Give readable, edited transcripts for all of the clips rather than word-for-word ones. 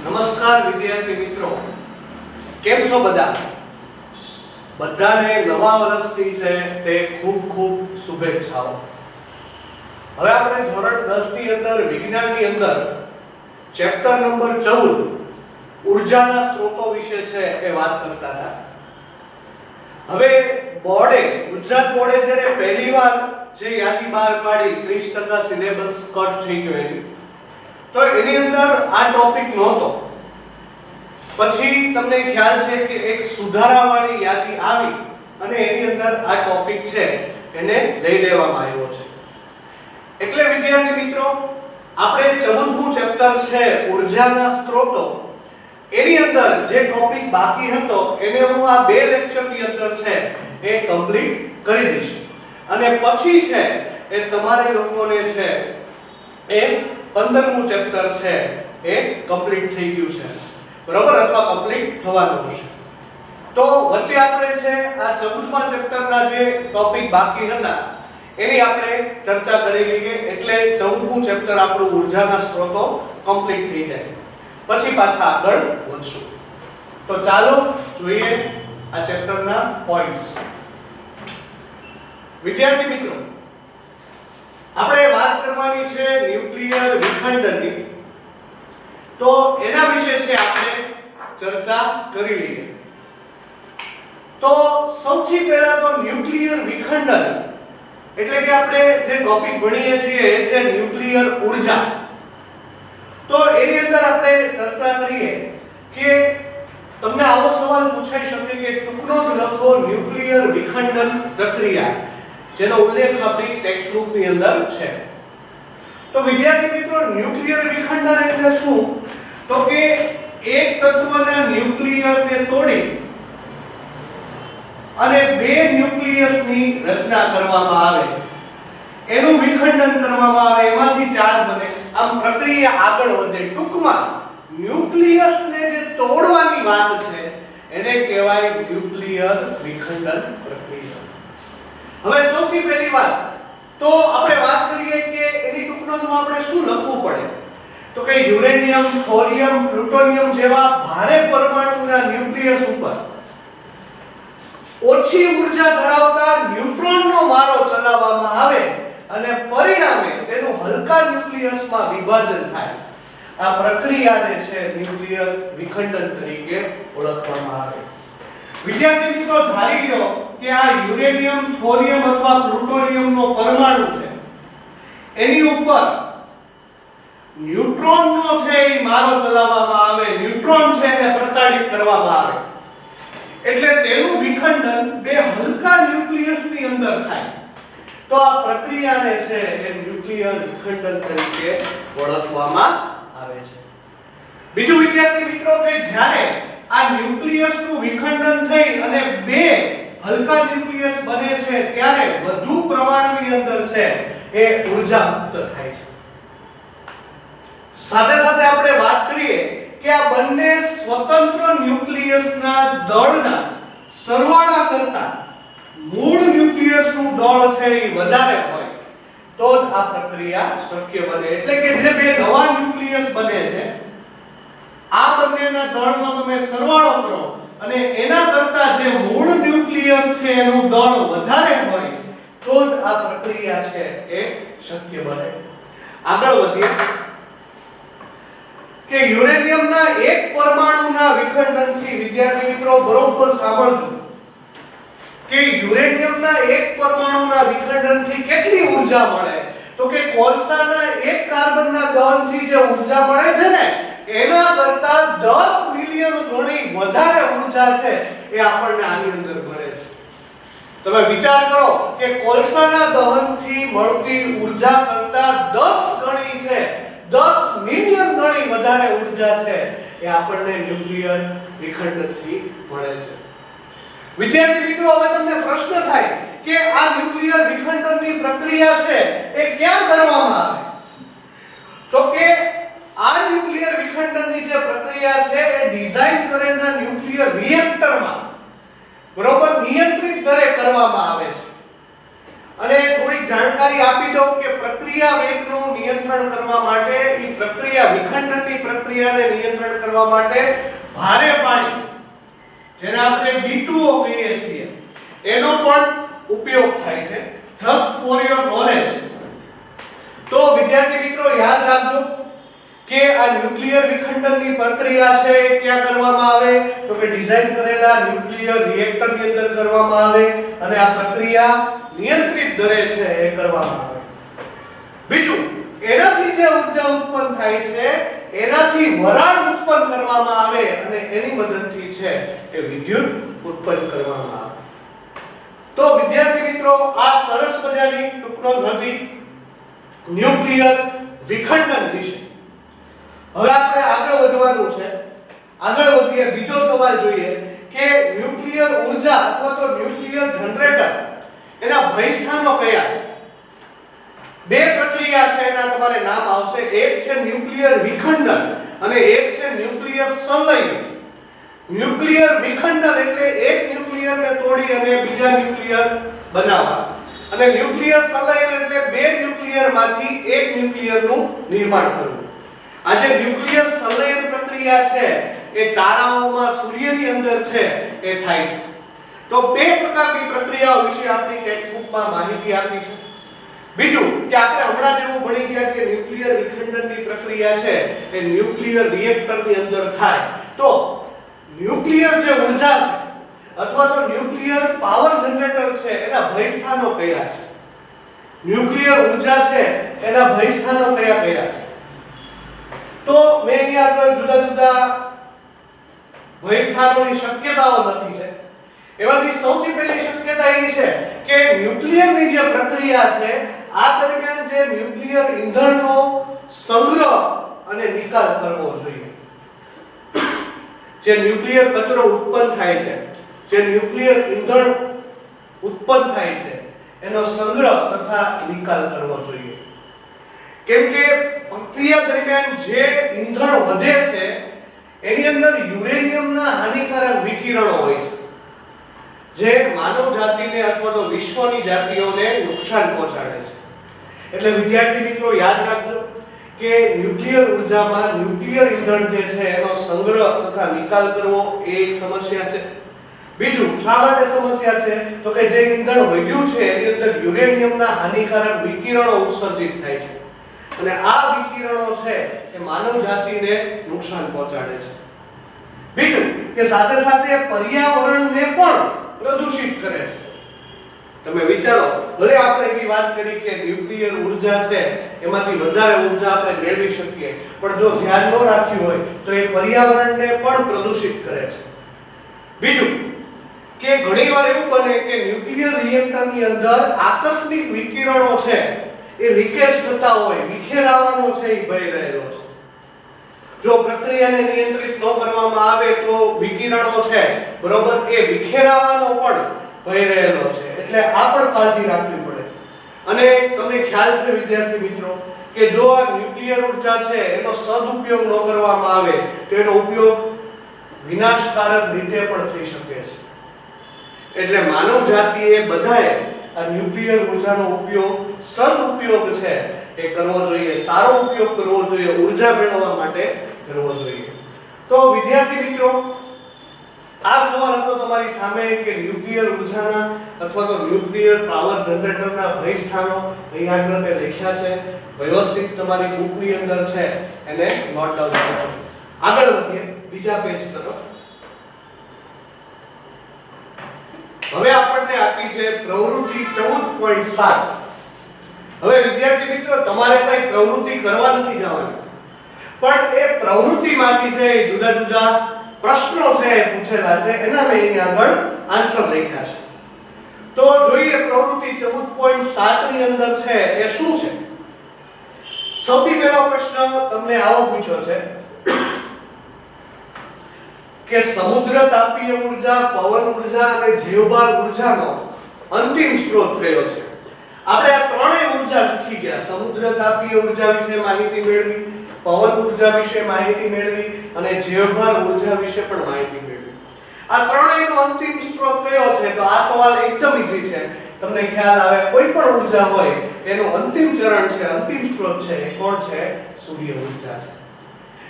નમસ્કાર વિદ્યાર્થી મિત્રો, કેમ છો બધા? બધાને નવા વર્ષની છે તે ખૂબ ખૂબ શુભેચ્છાઓ. હવે આપણે ધોરણ 10 ની અંદર વિજ્ઞાનની અંદર ચેપ્ટર નંબર 14 ઉર્જાના સ્ત્રોતો વિશે છે એ વાત કરતા હતા. હવે ગુજરાત બોર્ડે જ્યારે પહેલીવાર જે યાદી બહાર પાડી 30% સિલેબસ કટ થઈ ગયો એની, તો એની અંદર આ ટોપિક નહોતો. પછી તમને ખ્યાલ છે કે એક સુધારાવાળી યાદી આવી અને એની અંદર આ ટોપિક છે એને લઈ લેવામાં આવ્યો છે. એટલે વિદ્યાર્થી મિત્રો, આપણે 14મું ચેપ્ટર છે ઉર્જાના સ્ત્રોતો, એની અંદર જે ટોપિક બાકી હતો એને હું આ બે લેક્ચરની અંદર છે એ કમ્પ્લીટ કરી દઈશ. અને પછી છે એ તમારે લોકોને છે એ 15મું ચેપ્ટર છે એ કમ્પ્લીટ થઈ ગયું છે, બરોબર, અથવા કમ્પ્લીટ થવાનું હશે. તો વચ્ચે આપણે છે આ 14મા ચેપ્ટરના જે ટોપિક બાકી હતા એની આપણે ચર્ચા કરી લઈએ, એટલે 14મું ચેપ્ટર આપણું ઉર્જાના સ્ત્રોતો કમ્પ્લીટ થઈ જાય. પછી પાછા આગળ વધશું. તો ચાલો જોઈએ આ ચેપ્ટરના પોઈન્ટ્સ. વિદ્યાર્થી મિત્રો, આપણે વાત કરવાની છે ન્યુક્લિયર વિખંડનની. તો એના વિશે છે આપણે ચર્ચા કરી લઈએ. તો સૌથી પહેલા તો ન્યુક્લિયર વિખંડન એટલે કે આપણે જે ટોપિક ભણીએ છીએ એ છે ન્યુક્લિયર ઉર્જા. તો એની અંદર આપણે ચર્ચા કરીએ કે તમને આવો સવાલ પૂછાઈ શકે કે ટૂંકનો જ લખો ન્યુક્લિયર વિખંડન પ્રક્રિયા, જેનો ઉલ્લેખ આપણી ટેક્સ્ટ બુકની અંદર છે. તો વિદ્યાર્થી મિત્રો, ન્યુક્લિયર વિખંડન એટલે શું? તો કે એક તત્વના ન્યુક્લિયરને તોડી અને બે ન્યુક્લિયસની રચના કરવામાં આવે, એનું વિખંડન કરવામાં આવે, એમાંથી ચાર બને, આમ પ્રક્રિયા આગળ વધે. ટૂંકમાં ન્યુક્લિયસને જે તોડવાની વાત છે એને કહેવાય ન્યુક્લિયર વિખંડન પ્રક્રિયા. હવે સૌથી પહેલી વાત તો આપણે વાત કરીએ કે એની ટૂંકનોમાં આપણે શું લખવું પડે. તો કે યુરેનિયમ, થોરિયમ, પ્લુટોનિયમ જેવા ભારે પરમાણુના ન્યુક્લિયસ ઉપર ઓછી ઉર્જા ધરાવતા ન્યુટ્રોનનો મારો ચલાવવામાં આવે અને પરિણામે તેનું હલકા ન્યુક્લિયસમાં વિભાજન થાય. આ પ્રક્રિયાને છે ન્યુક્લિયર વિખંડન તરીકે ઓળખવામાં આવે. વિદ્યાર્થી મિત્રો, ધારી લો કે આ યુરેનિયમ, થોરિયમ અથવા પ્લુટોનિયમનો પરમાણુ છે, એની ઉપર ન્યુટ્રોનનો છે એ મારો ચલાવવામાં આવે, ન્યુટ્રોન છે એને પ્રતાડિત કરવામાં આવે, એટલે તેનું વિખંડન બે હલકા ન્યુક્લિયસની અંદર થાય. તો આ પ્રક્રિયાને છે એ ન્યુક્લિયર વિખંડન તરીકે ઓળખવામાં આવે છે. બીજું વિદ્યાર્થી મિત્રો, કે જ્યારે આ ન્યુક્લિયસનું વિખંડન થઈ અને બે હલકા ન્યુક્લિયસ બને છે ત્યારે વધુ પ્રમાણની અંદર છે એ ઉર્જા મુક્ત થાય છે. સાથે સાથે આપણે વાત કરીએ કે આ બંને સ્વતંત્ર ન્યુક્લિયસના દળના સરવાળા કરતા મૂળ ન્યુક્લિયસનું દળ છે એ વધારે હોય તો જ આ પ્રક્રિયા શક્ય બને. એટલે કે જે બે નવા ન્યુક્લિયસ બને છે, આ બંનેના દળનો તમે સરવાળો કરો અને એના કરતા જે મૂળ ન્યુક્લિયસ છે એનું દળ વધારે હોય તો જ આ પ્રક્રિયા છે એ શક્ય બને. આગળ વધીએ કે યુરેનિયમના એક પરમાણુના વિખંડનથી, વિદ્યાર્થી મિત્રો બરોબર સાંભળજો, કે યુરેનિયમના એક પરમાણુના વિખંડનથી કેટલી ઉર્જા મળે? તો કે કોલસાના એક કાર્બનના દહનથી જે ઉર્જા મળે છે ને એના કરતા 10 મિલિયન ગણી વધારે ઉર્જા છે એ આપણને આની અંદર મળે છે. તમે વિચાર કરો કે કોલસાના દહનથી મળતી ઉર્જા કરતા 10 ગણી છે, 10 મિલિયન ગણી વધારે ઉર્જા છે એ આપણને ન્યુક્લિયર વિખંડનથી મળે છે. વિદ્યાર્થી મિત્રો, હવે તમને પ્રશ્ન થાય કે આ ન્યુક્લિયર વિખંડનની પ્રક્રિયા છે એ ક્યાં કરવામાં આવે? તો કે આ ન્યુક્લિયર વિખંડનની જે પ્રક્રિયા છે એ ડિઝાઇન કરેલા ન્યુક્લિયર રિએક્ટરમાં બરોબર નિયંત્રિત દરે કરવામાં આવે છે. અને થોડીક જાણકારી આપી દઉં કે પ્રક્રિયા વેગનું નિયંત્રણ કરવા માટે ઈ પ્રક્રિયા વિખંડનની પ્રક્રિયાને નિયંત્રણ કરવા માટે ભારે પાણી જેને આપણે B2O કહીએ છીએ એનો પણ ઉપયોગ થાય છે. just for your knowledge. તો વિદ્યાર્થી મિત્રો યાદ રાખજો કે આ ન્યુક્લિયર વિખંડનની પ્રક્રિયા છે એ ક્યાં કરવામાં આવે તો કે ડિઝાઇન કરેલા ન્યુક્લિયર રિએક્ટર ની અંદર કરવામાં આવે અને આ પ્રક્રિયા નિયંત્રિત દરે છે એ કરવામાં આવે. બીજું એનાથી જે ઊર્જા ઉત્પન્ન થાય છે એનાથી વરાળ ઉત્પન્ન કરવામાં આવે અને એની મદદથી છે એ વિદ્યુત ઉત્પન્ન કરવામાં આવે. તો વિદ્યાર્થી મિત્રો આ સરસ મજાની ટૂંકનોંધ હતી ન્યુક્લિયર વિખંડન વિશે. હવે આપણે આગળ વધવાનું છે. આગળ વધીએ બીજો સવાલ જોઈએ કે ન્યુક્લિયર ઊર્જા અથવા તો ન્યુક્લિયર જનરેટર એના ભયસ્થાનો કયા છે. બે પ્રક્રિયા છે એના તમારે નામ આવશે. એક છે ન્યુક્લિયર વિખંડન અને એક છે ન્યુક્લિયર સંલયન. ન્યુક્લિયર વિખંડન એટલે એક ન્યુક્લિયરને તોડી અને બીજા ન્યુક્લિયર બનાવવા અને ન્યુક્લિયર સંલયન એટલે બે ન્યુક્લિયરમાંથી એક ન્યુક્લિયરનું નિર્માણ કરવું. આ જે ન્યુક્લિયર સંલયન પ્રક્રિયા છે એ તારાઓમાં સૂર્યની અંદર છે એ થાય છે. તો બે પ્રકારની પ્રક્રિયાઓ વિશે આપણી ટેક્સ્ટબુકમાં માહિતી આપી છે. બીજું કે આપણે હમણાં જ એવું ભણી ગયા કે ન્યુક્લિયર વિખંડનની પ્રક્રિયા છે એ ન્યુક્લિયર રિએક્ટરની અંદર થાય. તો ન્યુક્લિયર જે ઊર્જા છે અથવા તો ન્યુક્લિયર પાવર જનરેટર છે એના ભયસ્થાનો કયા છે. ન્યુક્લિયર ઊર્જા છે એના ભયસ્થાનો કયા કયા છે. તો મેં અહીંયા આગળ જુદા જુદા ભયસ્થાનોની શક્યતાઓ લખી છે. એમાંથી સૌથી પહેલી શક્યતા એ છે કે ન્યુક્લિયરની જે પ્રક્રિયા છે આ દરમિયાન જે ન્યુક્લિયર ઈંધણનો સંગ્રહ અને નિકાલ કરવો જોઈએ. જે ન્યુક્લિયર કચરો ઉત્પન્ન થાય છે, જે ન્યુક્લિયર ઈંધણ ઉત્પન્ન થાય છે એનો સંગ્રહ તથા નિકાલ કરવો જોઈએ. કેમ કે પ્રક્રિયા દરમિયાન જે ઈંધણ વધે છે એની અંદર યુરેનિયમના હાનિકારક વિકિરણો હોય છે જે માનવ જાતિને અથવા તો વિશ્વની જાતિઓને નુકસાન પહોંચાડે છે. એટલે વિદ્યાર્થી મિત્રો યાદ રાખજો કે ન્યુક્લિયર ઊર્જામાં ન્યુક્લિયર ઈંધણ જે છે એનો સંગ્રહ તથા નિકાલ કરવો એ એક સમસ્યા છે. બીજું શા માટે સમસ્યા છે તો કે જે ઈંધણ વધ્યું છે એની અંદર યુરેનિયમના હાનિકારક વિકિરણો ઉત્સર્જિત થાય છે અને આ વિકિરણો છે એ માનવ જાતિને નુકસાન પહોંચાડે છે. બીજું કે સાથે સાથે પર્યાવરણને પણ પ્રદૂષિત કરે છે. તમે વિચારો ભલે આપણે એવી વાત કરી કે ન્યુક્લિયર ઊર્જા છે એમાંથી વધારે ઊર્જા આપણે મેળવી શકીએ પણ જો ધ્યાન ન રાખ્યું હોય તો એ પર્યાવરણને પણ પ્રદૂષિત કરે છે. બીજું કે ઘણીવાર એવું બને કે ન્યુક્લિયર રિએક્ટરની અંદર આકસ્મિક વિકિરણો છે એ લીકેજ થતા હોય, વિખેરાવાનો છે એ ભય રહેલો છે. જો પ્રક્રિયાને નિયંત્રિત ન કરવામાં આવે તો વિકિરણો છે બરોબર એ વિખેરાવાનો પણ ભય રહેલો છે. એટલે આ પણ કાળજી રાખવી પડે. અને તમને ખ્યાલ છે વિદ્યાર્થી મિત્રો કે જો આ ન્યુક્લિયર ઊર્જા છે એનો સદુપયોગ ન કરવામાં આવે તો એનો ઉપયોગ વિનાશકારક રીતે પણ થઈ શકે છે. એટલે માનવ જાતિએ બધાએ આ ન્યુક્લિયર ઊર્જાનો ઉપયોગ સદુપયોગ છે એ કરવો જોઈએ, સારો ઉપયોગ કરવો જોઈએ, ઊર્જા મેળવવા માટે કરવો જોઈએ. તો વિદ્યાર્થી મિત્રો આ સવાલ હતો તમારી સામે કે ન્યુક્લિયર ઊર્જાના અથવા તો ન્યુક્લિયર પાવર જનરેટરના ભય સ્થાનો અહીં આગળ મેં લખ્યા છે. વ્યવસ્થિત તમારી બુકની અંદર છે એને નોટ ડાઉન કરજો. આગળ વધીએ બીજા પેજ તરફ. હવે આપણને આપી છે પ્રવૃત્તિ 14.7. હવે વિદ્યાર્થી મિત્રો તમારે કઈ પ્રવૃત્તિ કરવા નથી જવાની પણ એ પ્રવૃત્તિમાંથી છે જુદા જુદા પ્રશ્નો છે પૂછેલા છે એના મેં અહીં આગળ આન્સર લખ્યા છે. તો જોઈએ પ્રવૃત્તિ 14.7 ની અંદર છે એ શું છે. સૌથી પહેલો પ્રશ્ન તમને આવો પૂછ્યો છે કે સમુદ્ર તાપીય ઊર્જા, પવન ઊર્જા અને જીવભાર ઊર્જાનો અંતિમ સ્ત્રોત કયો છે. આપણે આ ત્રણેય ઊર્જા શીખી ગયા. સમુદ્ર તાપીય ઊર્જા વિશે માહિતી મેળવી, પવન ઊર્જા વિશે માહિતી મેળવી અને જીવભાર ઊર્જા વિશે પણ માહિતી મેળવી. આ ત્રણેયનો અંતિમ સ્ત્રોત કયો છે તો આ સવાલ એકદમ ઈઝી છે તમને ખ્યાલ આવે કોઈ પણ ઉર્જા હોય એનું અંતિમ ચરણ છે, અંતિમ સ્ત્રોત છે એ કોણ છે? સૂર્ય ઉર્જા છે.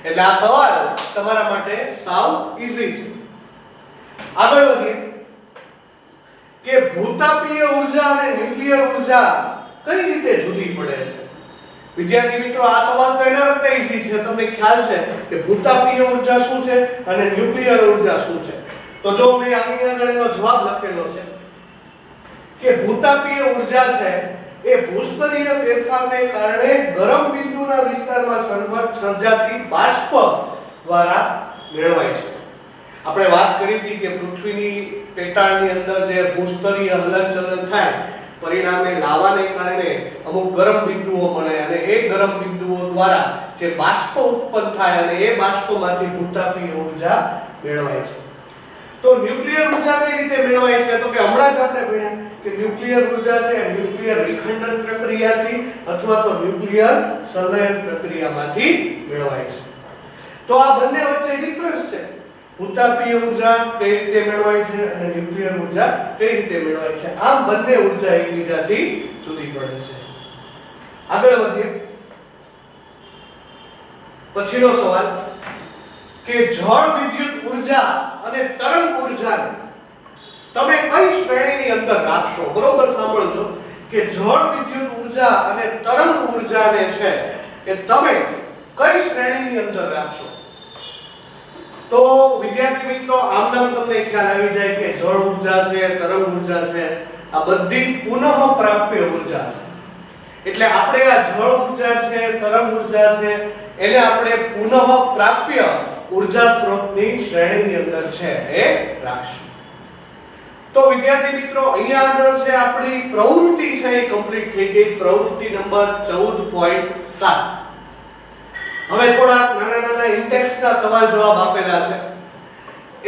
એટલે આ સવાલ તમારા માટે સાવ ઈઝી છે. આગળ વધીએ કે ભૂતાપીય ઉર્જા અને ન્યુક્લિયર ઉર્જા કઈ રીતે જુદી પડે છે? વિદ્યાર્થી મિત્રો, આ સવાલ તો એના કરતા ઈઝી છે. તમને ખ્યાલ છે કે ભૂતાપીય ઉર્જા શું છે અને ન્યુક્લિયર ઉર્જા શું છે? તો જો મેં આની આગળ એનો જવાબ લખેલો છે કે ભૂતાપીય ઉર્જા છે એ ભૂસ્તરીય ફેરફારને કારણે ગરમ બિંદુના વિસ્તારમાં સર્જાતી બાષ્પ દ્વારા મેળવાય છે. આપણે વાત કરી હતી કે પૃથ્વીની પેટાળની અંદર જે ભૂસ્તરીય હલનચલન થાય, પરિણામે લાવાને કારણે અમુક ગરમ બિંદુઓ મળે અને એ ગરમ બિંદુઓ દ્વારા જે બાષ્પ ઉત્પન્ન થાય અને એ બાષ્પમાંથી ભૂતાપીય ઉર્જા મેળવાય છે. તો ન્યુક્લિયર ઉર્જા કઈ રીતે મેળવાય છે? તો કે હમણાં જ આપણે ભણ્યા કે ન્યુક્લિયર ઉર્જા છે ન્યુક્લિયર વિખંડન પ્રક્રિયાથી અથવા તો ન્યુક્લિયર સંલયન પ્રક્રિયામાંથી મેળવાય છે. તો આ બંને વચ્ચે ડિફરન્સ છે. ભૂતાપીય ઉર્જા કઈ રીતે મેળવાય છે અને ન્યુક્લિયર ઉર્જા કઈ રીતે મેળવાય છે. આમ બંને ઉર્જા એકબીજાથી જુદી પડે છે. આગળ વધીએ. પછીનો સવાલ કે જળ વિદ્યુત ઉર્જા અને તરંગ ઉર્જાને તમે કઈ શ્રેણીની અંદર રાખશો? બરોબર સાંભળજો કે જળ વિદ્યુત ઉર્જા અને તરંગ ઉર્જાને છે કે તમે કઈ શ્રેણીની અંદર રાખશો? તો વિદ્યાર્થી મિત્રો, આમ નામ તમને ખ્યાલ આવી જાય કે જળ ઉર્જા છે, તરંગ ઉર્જા છે, આ બધી પુનઃ પ્રાપ્ય ઉર્જા છે. એટલે આપણે આ જળ ઉર્જા છે, તરંગ ઉર્જા છે એને આપણે પુનઃ પ્રાપ્ય ઉર્જા સ્ત્રોતની શ્રેણીની અંદર છે એ રાખશું. તો વિદ્યાર્થી મિત્રો, અહીંયા આગળ છે આપણી પ્રવૃત્તિ છે એ કમ્પ્લીટ થઈ ગઈ. પ્રવૃત્તિ નંબર 14.7. હવે થોડા નાના ઇન્ટેક્સના સવાલ જવાબ આપેલા છે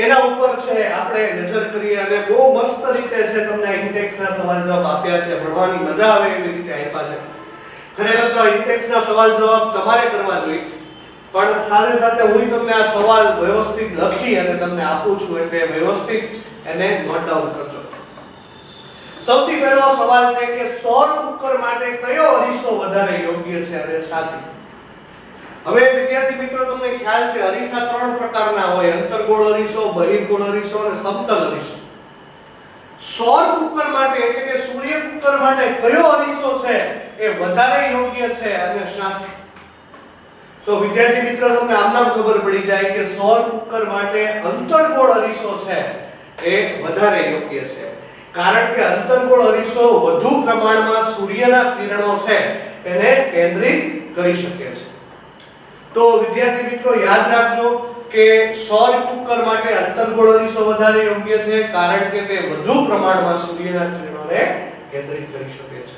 એના ઉપર છે આપણે નજર કરીએ અને બહુ મસ્ત રીતે છે તમને ઇન્ટેક્સના સવાલ જવાબ આપ્યા છે. ભણવાની મજા આવે એવી રીતે આપ્યા છે. ખરેખર તો ઇન્ટેક્સના સવાલ જવાબ તમારે કરવા જોઈએ, પણ સાથે સાથે હું તમને આ સવાલ વ્યવસ્થિત લખી અને તમને આપું છું એટલે વ્યવસ્થિત એને નોટ ડાઉન કરજો. સૌથી પહેલો સવાલ છે કે સૌર કુકર માટે કયો અરીસો વધારે યોગ્ય છે અને સાથી? હવે વિદ્યાર્થી મિત્રો, તમને ખ્યાલ છે અરીસા ત્રણ પ્રકારના હોય: અંતર્ગોળ અરીસો, બહિર્ગોળ અરીસો અને સમતલ અરીસો. સૌર કુકર માટે એટલે કે સૂર્ય કુકર માટે કયો અરીસો છે એ વધારે યોગ્ય છે અને સાથી? તો વિદ્યાર્થી મિત્રો, તમને આમનામ ખબર પડી જાય કે સૌર કુકર માટે અંતર્ગોળ અરીસો છે એ વધારે યોગ્ય છે. કારણ કે અંતર્ગોળ અરીસો વધુ પ્રમાણમાં સૂર્યના કિરણો છે એને કેન્દ્રિત કરી શકે છે. તો વિદ્યાર્થી મિત્રો, યાદ રાખજો કે સૌર કુકર માટે અંતર્ગોળ અરીસો વધારે યોગ્ય છે કારણ કે તે વધુ પ્રમાણમાં સૂર્યના કિરણોને કેન્દ્રિત કરી શકે છે.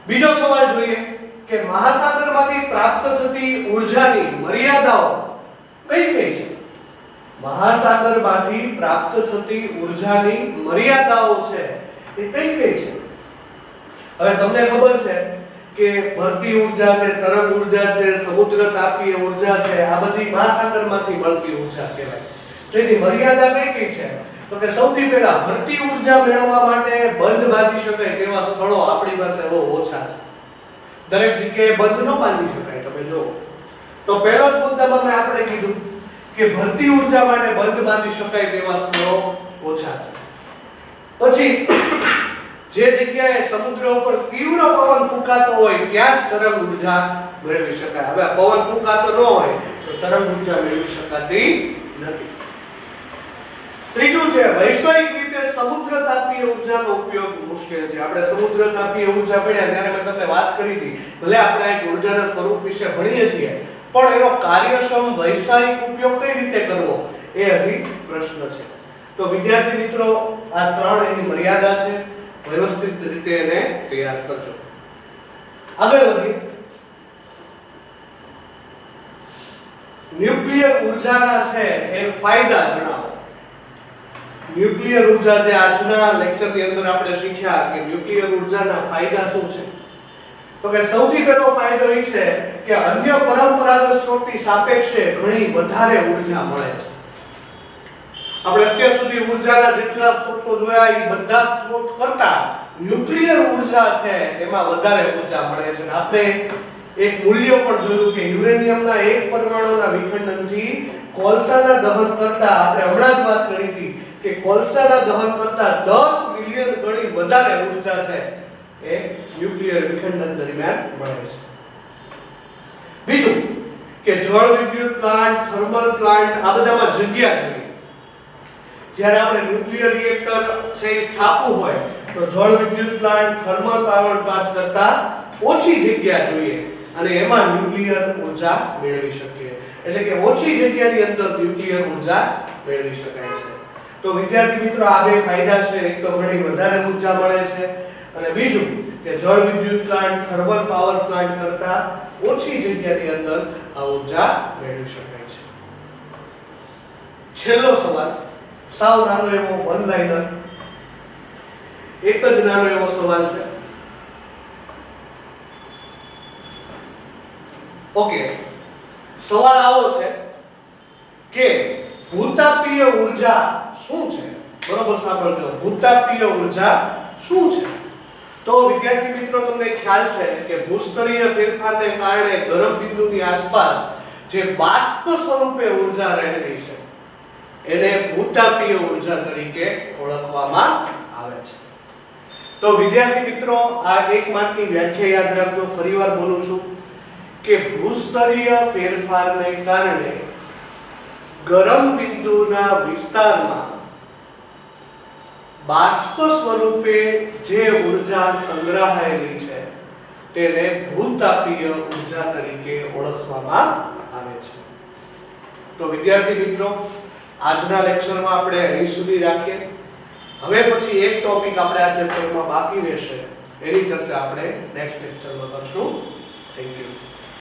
બીજો સવાલ જોઈએ કે મહાસાગરમાંથી પ્રાપ્ત થતી ઉર્જાની મર્યાદાઓ કઈ કઈ છે? મહાસાગરમાંથી પ્રાપ્ત થતી ઉર્જાની મર્યાદાઓ છે એ કઈ કઈ છે? હવે તમને ખબર છે કે ભરતી ઉર્જા છે, તરંગ ઉર્જા છે, સમુદ્ર તાપીય ઉર્જા છે, આ બધી મહાસાગરમાંથી મળતી ઉર્જા કહેવાય. તેની મર્યાદા કઈ કઈ છે? તો કે સૌથી પહેલા ભરતી ઉર્જા મેળવવા માટે બંધ બાંધી શકાય તેવા સ્થળો આપણી પાસે બહુ ઓછા છે. દરેક જગ્યાએ બંધ ન બાંધી શકાય. તમે જો તો પહેલો જ મુદ્દામાં મેં આપણે કીધું કે ભરતી ઉર્જા માટે બંધ બાંધી શકાય તેવા સ્થળો ઓછા છે. પછી જે જગ્યાએ સમુદ્ર ઉપર તીવ્ર પવન ફૂંકાતો હોય ત્યાં જ તરંગ ઉર્જા મેળવી શકાય. હવે પવન ફૂંકાતો ન હોય તો તરંગ ઉર્જા મેળવી શકાતી નથી. ત્રીજું છે વૈશ્વિક રીતે સમુદ્ર તાપીય ઉર્જાનો ઉપયોગ મુશ્કેલ છે. આપણે સમુદ્ર તાપીય ઉર્જા ભણ્યા ત્યારે મેં તમને વાત કરી હતી, ભલે આપણે એક ઉર્જાના સ્વરૂપ વિશે ભણીએ છીએ પણ એનો કાર્યક્ષમ વૈશ્વિક ઉપયોગ કઈ રીતે કરવો એ હજી પ્રશ્ન છે. તો વિદ્યાર્થી મિત્રો, આ ત્રણ એની મર્યાદા છે. વ્યવસ્થિત રીતે એને તૈયાર કરજો. આગળ વધીએ. ન્યુક્લિયર ઉર્જાના છે એ ફાયદા જણાવો. ન્યુક્લિયર ઉર્જા જે આજના લેક્ચરની અંદર આપણે શીખ્યા કે ન્યુક્લિયર ઉર્જાના ફાયદા શું છે? તો કે સૌથી પહેલો ફાયદો એ છે કે અન્ય પરંપરાગત સ્ત્રોતની સાપેક્ષે ઘણી વધારે ઉર્જા મળે છે. આપણે અત્યાર સુધી ઊર્જાના જેટલા સ્ત્રોતો જોયા એ બધા સ્ત્રોત કરતા ન્યુક્લિયર ઊર્જા છે એમાં વધારે ઊર્જા મળે છે. આપણે એક મૂલ્ય પણ જોયું કે યુરેનિયમના એક પરમાણુના વિખંડનથી કોલસાના દહન કરતા આપણે હમણાં જ વાત કરી હતી કે કોલસાના દહન કરતા 10 મિલિયન ગણી વધારે ઊર્જા છે એ ન્યુક્લિયર વિખંડન દરમિયાન મળે છે. બીજું કે જળ વિદ્યુત પ્લાન્ટ, થર્મલ પ્લાન્ટ આ બધામાં જગ્યા જોઈએ. જ્યારે આપણે ન્યુક્લિયર રિએક્ટર છે એ સ્થાપવું હોય તો જળ વિદ્યુત પ્લાન્ટ, થર્મલ પાવર પ્લાન્ટ કરતા ઓછી જગ્યા જોઈએ અને એમાં ન્યુક્લિયર ઊર્જા મેળવી શકીએ. એટલે કે ઓછી જગ્યાની અંદર ન્યુક્લિયર ઊર્જા મેળવી શકાય છે. તો વિદ્યાર્થી મિત્રો આ બે ફાયદા છે. એક તો ઘણી વધારે ઊર્જા મળે છે અને બીજું કે જળ વિદ્યુત પ્લાન્ટ, થર્મલ પાવર પ્લાન્ટ કરતા ઓછી જગ્યાની અંદર આ ઊર્જા મેળવી શકાય છે. છેલ્લો સવાલ સાવ નાનો એવો વન લાઇનર, એક જ નાનો એવો સવાલ છે. ઓકે, સવાલ આવો છે કે ભૂતાપીય ઊર્જા શું છે? બરોબર સાંભળજો, ભૂતાપીય ઊર્જા શું છે? તો વિદ્યાર્થી મિત્રો તમને ખ્યાલ છે કે ભૂસ્તરીય ફેરફારને કારણે ગરમ બિંદુની આસપાસ જે બાષ્પ સ્વરૂપે ઊર્જા રહેલી છે એને ભૂતાપીય ઊર્જા તરીકે ઓળખવામાં આવે છે. તો વિદ્યાર્થી મિત્રો આ એક માર્કની વ્યાખ્યા યાદ રાખજો. ફરીવાર બોલું છું કે ભૂસ્તરીય ફેરફારને કારણે ગરમ બિંદુના વિસ્તારમાં બાષ્પ સ્વરૂપે જે ઊર્જા સંગ્રહાયેલી છે તેને ભૂતાપીય ઊર્જા તરીકે ઓળખવામાં આવે છે. તો વિદ્યાર્થી મિત્રો આજના લેક્ચરમાં આપણે અહીં સુધી રાખીએ. હવે પછી એક ટોપિક આપણે આ ચેપ્ટરમાં બાકી રહેશે, એની ચર્ચા આપણે નેક્સ્ટ લેક્ચરમાં કરશું. Thank you.